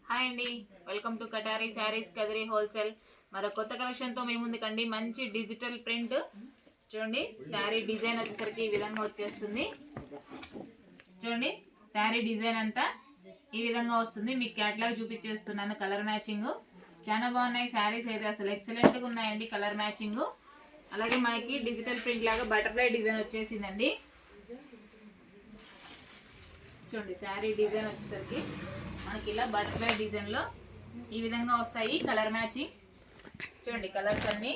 Hi అండి, welcome to కటారీ saris Kadiri wholesale. మరో కొత్త కలెక్షన్తో మీ ముందుకండి. మంచి డిజిటల్ ప్రింట్ చూడండి. శారీ డిజైన్ వచ్చేసరికి ఈ విధంగా వచ్చేస్తుంది. చూడండి, శారీ డిజైన్ అంతా ఈ విధంగా వస్తుంది. మీకు క్యాట్లాగ్ చూపించేస్తున్నాను. కలర్ మ్యాచింగ్ చాలా బాగున్నాయి. శారీస్ అయితే అసలు ఎక్సలెంట్గా ఉన్నాయండి. కలర్ మ్యాచింగ్ అలాగే మనకి డిజిటల్ ప్రింట్ లాగా బటర్ఫ్లై డిజైన్ వచ్చేసిందండి. చూడండి, శారీ డిజైన్ వచ్చేసరికి మనకి ఇలా బటర్ఫ్లై డిజైన్లో ఈ విధంగా వస్తాయి. కలర్ మ్యాచింగ్ చూడండి, కలర్స్ అన్నీ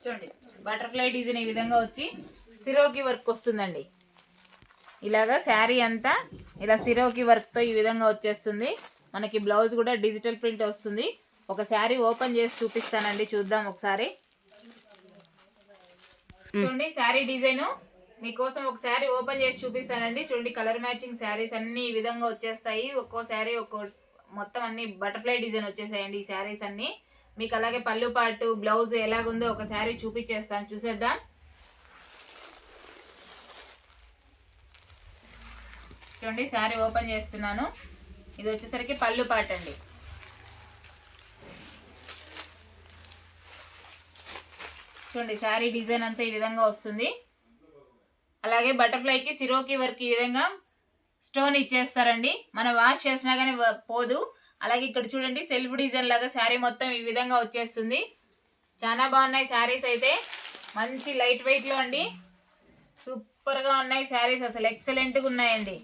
చూడండి. బటర్ఫ్లై డిజైన్ ఈ విధంగా వచ్చి సిరోకి వర్క్ వస్తుందండి. ఇలాగా శారీ అంతా ఇలా సిరోకి వర్క్తో ఈ విధంగా వచ్చేస్తుంది. మనకి బ్లౌజ్ కూడా డిజిటల్ ప్రింట్ వస్తుంది. ఒక శారీ ఓపెన్ చేసి చూపిస్తానండి, చూద్దాం ఒకసారి. చూడండి, శారీ డిజైన్ మీకోసం ఒక శారీ ఓపెన్ చేసి చూపిస్తానండి. చూడండి, కలర్ మ్యాచింగ్ శారీస్ అన్ని ఈ విధంగా వచ్చేస్తాయి. ఒక్కో శారీ మొత్తం అన్ని బటర్ఫ్లై డిజైన్ వచ్చేసాయండి ఈ శారీస్ అన్ని. మీకు అలాగే పళ్ళు పాటు బ్లౌజ్ ఎలాగుందో ఒక శారీ చూపించేస్తాను, చూసేద్దాం. చూడండి, శారీ ఓపెన్ చేస్తున్నాను. ఇది వచ్చేసరికి పళ్ళు పాటు అండి. చూడండి, శారీ డిజైన్ అంతా ఈ విధంగా వస్తుంది. అలాగే బటర్ఫ్లైకి సిరోకి వర్క్ ఈ విధంగా స్టోన్ ఇచ్చేస్తారండి. మనం వాష్ చేసినా కానీ పోదు. అలాగే ఇక్కడ చూడండి, సెల్ఫ్ డిజైన్ లాగా శారీ మొత్తం ఈ విధంగా వచ్చేస్తుంది. చాలా బాగున్నాయి శారీస్ అయితే. మంచి లైట్ వెయిట్లో అండి. సూపర్గా ఉన్నాయి శారీస్, అసలు ఎక్సలెంట్గా ఉన్నాయండి.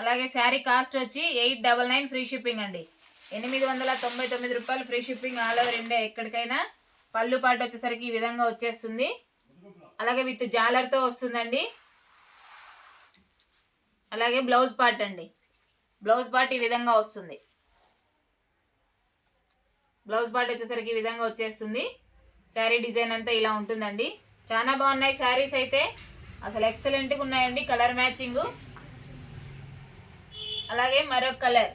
అలాగే శారీ కాస్ట్ వచ్చి 899 ఫ్రీ షిప్పింగ్ అండి. 899 రూపాయలు free shipping all over India ఎక్కడికైనా. పళ్ళు పాటు వచ్చేసరికి ఈ విధంగా వచ్చేస్తుంది. అలాగే విత్ జాలర్తో వస్తుందండి. అలాగే బ్లౌజ్ పార్ట్ అండి. బ్లౌజ్ పార్ట్ ఈ విధంగా వస్తుంది. బ్లౌజ్ పార్ట్ వచ్చేసరికి ఈ విధంగా వచ్చేస్తుంది. శారీ డిజైన్ అంతా ఇలా ఉంటుందండి. చాలా బాగున్నాయి శారీస్ అయితే, అసలు ఎక్సలెంట్గా ఉన్నాయండి. కలర్ మ్యాచింగ్ అలాగే మరొక కలర్.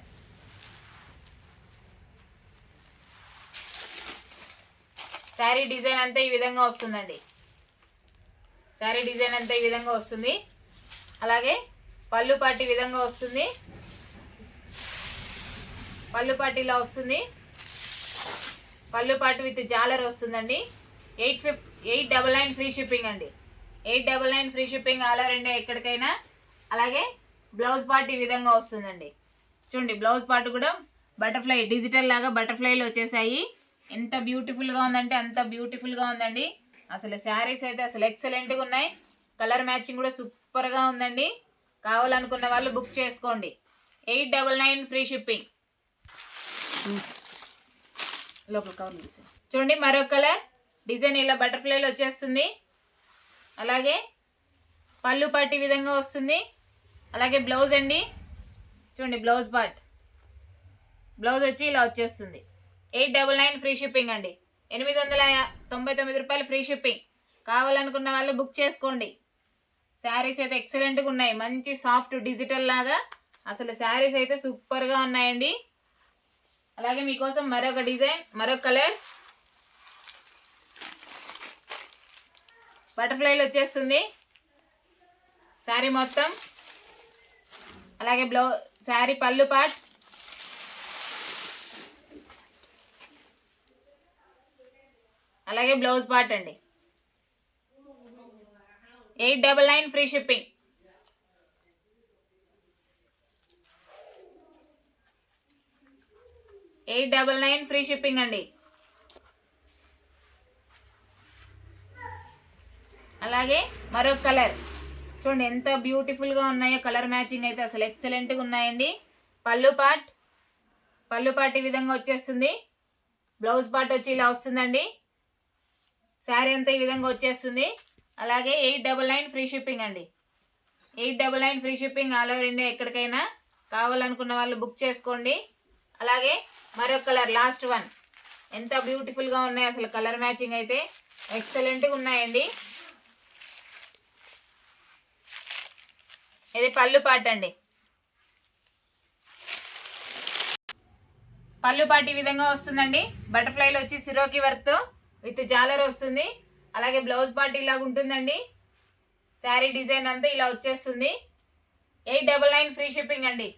శారీ డిజైన్ అంతా ఈ విధంగా వస్తుందండి. శారీ డిజైన్ అంతా ఈ విధంగా వస్తుంది. అలాగే పళ్ళు పాటు ఈ విధంగా వస్తుంది. పళ్ళు పాటు ఇలా వస్తుంది. పళ్ళు పాటు విత్ జాలర్ వస్తుందండి. 899 ఫ్రీ షిప్పింగ్ అండి. 899 free shipping all over India ఎక్కడికైనా. అలాగే బ్లౌజ్ పార్ట్ ఈ విధంగా వస్తుందండి. చూడండి, బ్లౌజ్ పార్ట్ కూడా బటర్ఫ్లై డిజిటల్ లాగా బటర్ఫ్లైలు వచ్చేసాయి. ఎంత బ్యూటిఫుల్గా ఉందంటే అంత బ్యూటిఫుల్గా ఉందండి. అసలు శారీస్ అయితే అసలు ఎక్సలెంట్గా ఉన్నాయి. కలర్ మ్యాచింగ్ కూడా సూపర్గా ఉందండి. కావాలనుకున్న వాళ్ళు బుక్ చేసుకోండి. 899 ఫ్రీ షిప్పింగ్. లోపల కవర్ తీసి చూడండి, మరొక కలర్ డిజైన్ ఇలా బటర్ఫ్లైలో వచ్చేస్తుంది. అలాగే పళ్ళు పార్ట్ ఈ విధంగా వస్తుంది. అలాగే బ్లౌజ్ అండి. చూడండి, బ్లౌజ్ పార్ట్. బ్లౌజ్ వచ్చి ఇలా వచ్చేస్తుంది. 899 ఫ్రీ షిప్పింగ్ అండి. 899 రూపాయలు ఫ్రీ షిప్పింగ్. కావాలనుకున్న వాళ్ళు బుక్ చేసుకోండి. శారీస్ అయితే ఎక్సలెంట్గా ఉన్నాయి. మంచి సాఫ్ట్ డిజిటల్ లాగా అసలు శారీస్ అయితే సూపర్గా ఉన్నాయండి. అలాగే మీకోసం మరొక డిజైన్, మరొక కలర్ బటర్ఫ్లైలు వచ్చేస్తుంది శారీ మొత్తం. అలాగే శారీ పళ్ళు పార్ట్, అలాగే బ్లౌజ్ పార్ట్ అండి. 899 ఫ్రీ షిప్పింగ్. $899 ఫ్రీ షిప్పింగ్ అండి. అలాగే మరొక కలర్ చూడండి, ఎంత బ్యూటిఫుల్గా ఉన్నాయో. కలర్ మ్యాచింగ్ అయితే అసలు ఎక్సలెంట్గా ఉన్నాయండి. పళ్ళు పార్ట్ ఈ విధంగా వచ్చేస్తుంది. బ్లౌజ్ పార్ట్ వచ్చి ఇలా వస్తుందండి. శారీ అంతా ఈ విధంగా వచ్చేస్తుంది. అలాగే 899 ఫ్రీ షిప్పింగ్ అండి. 899 free shipping all over India ఎక్కడికైనా. కావాలనుకున్న వాళ్ళు బుక్ చేసుకోండి. అలాగే మరొక కలర్, లాస్ట్ వన్. ఎంత బ్యూటిఫుల్గా ఉన్నాయి అసలు. కలర్ మ్యాచింగ్ అయితే ఎక్సలెంట్గా ఉన్నాయండి. ఇది పళ్ళు పార్ట్ అండి. పళ్ళు పార్ట్ ఈ విధంగా వస్తుందండి. బటర్ఫ్లైలో వచ్చి సిరోకి వర్క్తో విత్ జాలర్ వస్తుంది. అలాగే బ్లౌజ్ పార్ట్ ఇలాగ ఉంటుందండి. శారీ డిజైన్ అంతా ఇలా వచ్చేస్తుంది. 899 ఫ్రీ షిప్పింగ్ అండి.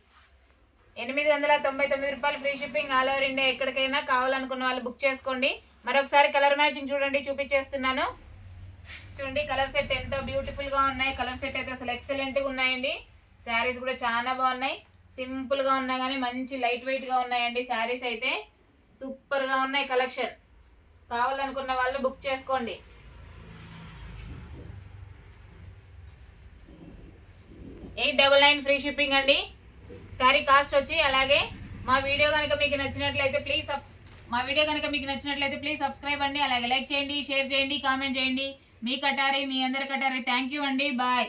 899 రూపాయలు free shipping. All over India ఎక్కడికైనా కావాలనుకున్న వాళ్ళు బుక్ చేసుకోండి. మరొకసారి కలర్ మ్యాచింగ్ చూడండి, చూపించేస్తున్నాను. చూడండి కలర్ సెట్ ఎంత బ్యూటిఫుల్ గా ఉన్నాయి. కలర్ సెట్ అయితే అసలు ఎక్సలెంట్ గా ఉన్నాయండి. శారీస్ కూడా చాలా బాగున్నాయి. సింపుల్ గా ఉన్నా కానీ మంచి లైట్ వెయిట్ గా ఉన్నాయండి. శారీస్ అయితే సూపర్ గా ఉన్నాయి. కలెక్షన్ కావాలనుకున్న వాళ్ళు బుక్ చేసుకోండి. 899 ఫ్రీ షిప్పింగ్ అండి. శారీ కాస్ట్ వచ్చి. అలాగే మా వీడియో కనుక మీకు నచ్చినట్లయితే ప్లీజ్ సబ్స్క్రైబ్ అండి. అలాగే లైక్ చేయండి, షేర్ చేయండి, కామెంట్ చేయండి. మీ కటారి, మీ అందరి కటారి. థ్యాంక్ యూ అండి. బాయ్.